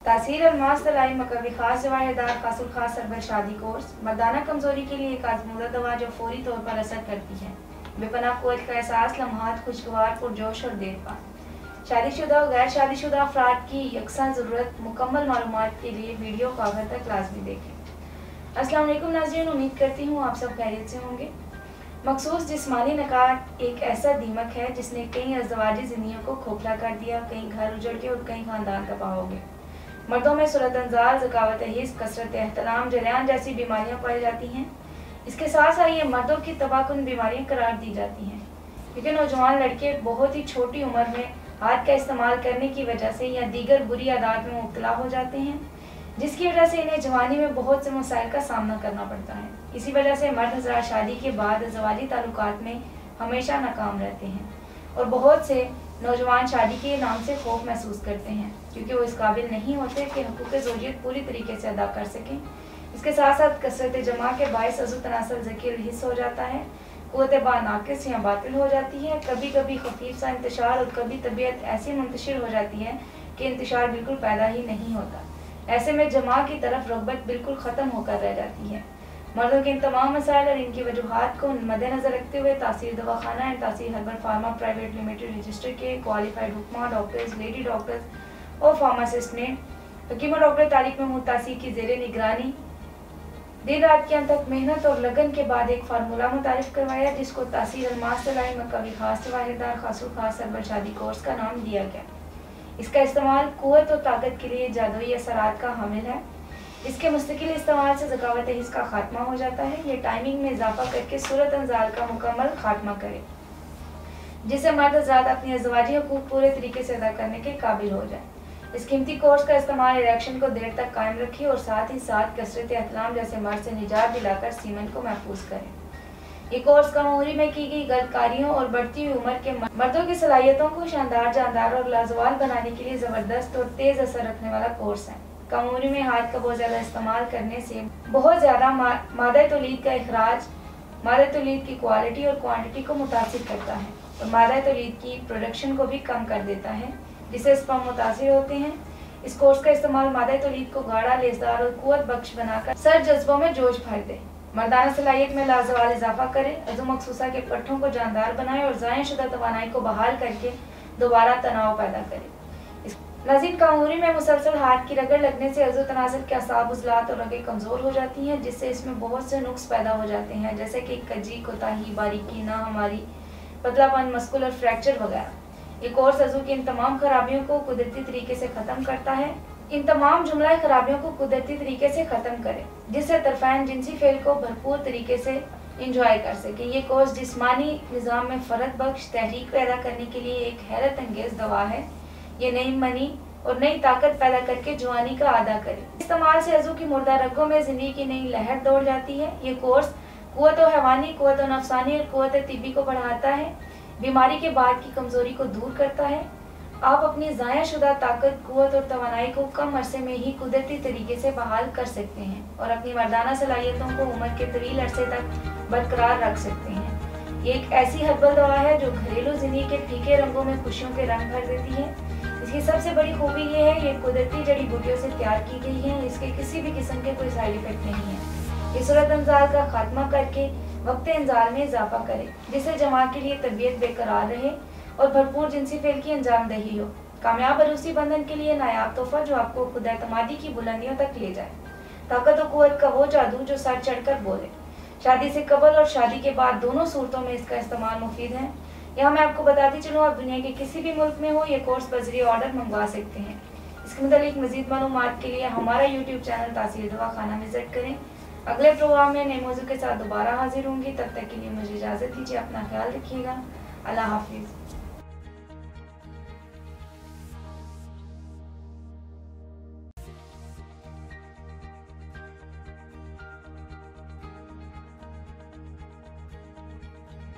तासीर अलमास तलाई मकवी खास जवाहिरदार खासुल खास सरबल शादी कोर्स मर्दाना कमजोरी के लिए एक आजमूदा दवा जो फौरी तौर पर असर करती है। बेपनाह कुव्वत का एहसास, लम्हात खुशगवार, पुरजोश और देरपा। शादीशुदा और गैर शादीशुदा अफराद की यकसा ज़रूरत मुकम्मल मालूमात के लिए वीडियो को आखिर तक लाजमी देखें। अस्सलाम वालेकुम नाज़रीन, उम्मीद करती हूँ आप सब खैरियत से होंगे। मखसूस जिस्मानी नकात एक ऐसा दीमक है जिसने कई अज़दवाजी ज़िंदगियों को खोखला कर दिया, कई घर उजड़ के और कई खानदान तबाह हो गए। मर्दों में सूरत अंजार, ज़कावत हिस्स, कसरत एहतराम, जरियान जैसी बीमारियां पाई जाती हैं। इसके साथ साथ ये मर्दों की तबाहकुन बीमारियां करार दी जाती हैं, क्योंकि नौजवान लड़के बहुत ही छोटी उम्र में हाथ का इस्तेमाल करने की वजह से या दीगर बुरी आदत में मुब्तला हो जाते हैं, जिसकी वजह से इन्हें जवानी में बहुत से मसाइल का सामना करना पड़ता है। इसी वजह से मर्द हज़रात शादी के बाद ज़वाजी ताल्लुकात में हमेशा नाकाम रहते हैं और बहुत से नौजवान शादी के नाम से खौफ महसूस करते हैं, क्योंकि वो इस काबिल नहीं होते कि हुकूक ज़ौजियत पूरी तरीके से अदा कर सकें। इसके साथ साथ कसरत जमा के बायस अज़ु तनासल ज़कीर हिस्स हो जाता है, क़ुव्वत बा नाक़िस या बातिल हो जाती है, कभी कभी खफीफ सा इंतशार और कभी तबीयत ऐसी मुंतशिर हो जाती है कि इंतशार बिल्कुल पैदा ही नहीं होता। ऐसे में जमा की तरफ रग़बत बिल्कुल ख़त्म होकर रह जाती है। मर्दों के इन तमाम मसाइल और इनकी वजूहात को मद्देनज़र रखते हुए तासीर दवाखाना एंड तासीर herbal pharma private limited register के क्वालिफाइड हुक्मा डॉक्टर्स, लेडी डॉक्टर्स और फार्मासिस्ट ने हकीम और डॉक्टर तारिक महमूद तासीर की ज़ेरे निगरानी दिन रात के अंत तक मेहनत और लगन के बाद एक फार्मूला मुतारिफ करवाया, जिसको तासीर अलमास तलाई मकवी खास जवाहिरदार खासुल खास सरबल शादी कोर्स का नाम दिया गया। इसका इस्तेमाल कुव्वत और ताकत के लिए जादुई असरात का हामिल है। इसके मुस्तकिल इस्तेमाल से ज़कावत हिस्स का खात्मा हो जाता है। ये टाइमिंग में इजाफा करके सूरत अंजार का मुकम्मल खात्मा करे, जिससे मर्द हज़रात अपनी अज़वाजी हुकूक पूरे तरीके से अदा करने के काबिल हो जाए। इस कीमती कोर्स का इस्तेमाल इरेक्शन को देर तक कायम रखे और साथ ही साथ कसरत एहतराम जैसे मर्द से निजात दिलाकर सीमन को महफूज करें। ये कोर्स कमूरी में की गई गलकारियों और बढ़ती हुई उम्र के मर्दों की सलाहियतों को शानदार, जानदार और लाजवाब बनाने के लिए ज़बरदस्त और तेज़ असर रखने वाला कोर्स है। कम उम्र में हाथ का बहुत ज़्यादा इस्तेमाल करने से बहुत ज़्यादा मादा तौलीद का इखराज मादा तौलीद की क्वालिटी और क्वांटिटी को मुतासिर करता है और मादा तौलीद की प्रोडक्शन को भी कम कर देता है, जिससे स्पर्म मुतासिर होते हैं। इस कोर्स का इस्तेमाल मादा तौलीद को गाढ़ा, लेसदार और कुव्वत बख्श बनाकर सर जज्बों में जोश भर दे, मर्दाना सलाहियत में लाजवाब इजाफा करे, अज़ु मखसूसा के पट्टों को जानदार बनाए और ज़ाया शुदा तवानाई को बहाल करके दोबारा तनाव पैदा करे। नाज़रीन, कमूरी में मुसलसल हाथ की रगड़ लगने से अज़ु तनासल के असाब, उज़लात और रगें कमज़ोर हो जाती हैं, जिससे इसमें बहुत से नुक्स पैदा हो जाते हैं, जैसे कि कजी, कोताही, बारीकी, नाहमारी, पतलापन, मस्कुलर फ्रैक्चर वगैरह। ये कोर्स अज़ु की इन तमाम खराबियों को कुदरती तरीके से ख़त्म करता है। इन तमाम जुमला खराबियों को कुदरती तरीके से ख़त्म करे, जिससे तरफ़ैन जिनसी फेल को भरपूर तरीके से इंजॉय कर सके। ये कोर्स जिस्मानी निज़ाम में फ़र्क बख्श तहरीक पैदा करने के लिए एक हैरत अंगेज़ दवा है। ये नई मनी और नई ताकत पैदा करके जवानी का आदा करे। इस्तेमाल से अज़ू की मुर्दा रगों में ज़िंदगी की नई लहर दौड़ जाती है। ये कोर्स कुव्वत हैवानी, कुव्वत नफ्सानी और कुव्वत तिब्बी को बढ़ाता है, बीमारी के बाद की कमज़ोरी को दूर करता है। आप अपनी ज़ाया शुदा ताकत, कुव्वत और तवानाई को कम अरसे में ही कुदरती तरीके से बहाल कर सकते हैं और अपनी मर्दाना सलाहियतों को उम्र के तवील अरसे तक बरकरार रख सकते हैं। ये एक ऐसी हर्बल दवा है जो घरेलू ज़िंदगी के फीके रंगों में खुशियों के रंग भर देती है। इसकी सबसे बड़ी खूबी ये है, ये कुदरती जड़ी बूटियों से तैयार की गई है। इसके किसी भी किस्म के कोई साइड इफेक्ट नहीं है। ये सूरत अंजार का खात्मा करके वक्त इंजार में इजाफा करे, जिससे जमा के लिए तबीयत बेकरार रहे और भरपूर जिनसी फेल की अंजामदही हो। कामयाब अरूसी बंधन के लिए नायाब तोहफा जो आपको खुद एतमादी की बुलंदियों तक ले जाए। ताकत और कुव्वत का वो जादू जो सर चढ़कर बोले। शादी से कबल और शादी के बाद दोनों सूरतों में इसका इस्तेमाल मुफीद है। यहाँ मैं आपको बताती चलूँ, आप दुनिया के किसी भी मुल्क में हो ये कोर्स बजरी ऑर्डर मंगवा सकते हैं। इसके मुतालिक मज़ीद मालूमात के लिए हमारा यूट्यूब चैनल तासीर दवाखाना विजिट करें। अगले प्रोग्राम में नए मौजू के साथ दोबारा हाजिर होंगी। तब तक के लिए मुझे इजाज़त दीजिए। अपना ख्याल रखिएगा। अल्लाह हाफिज़।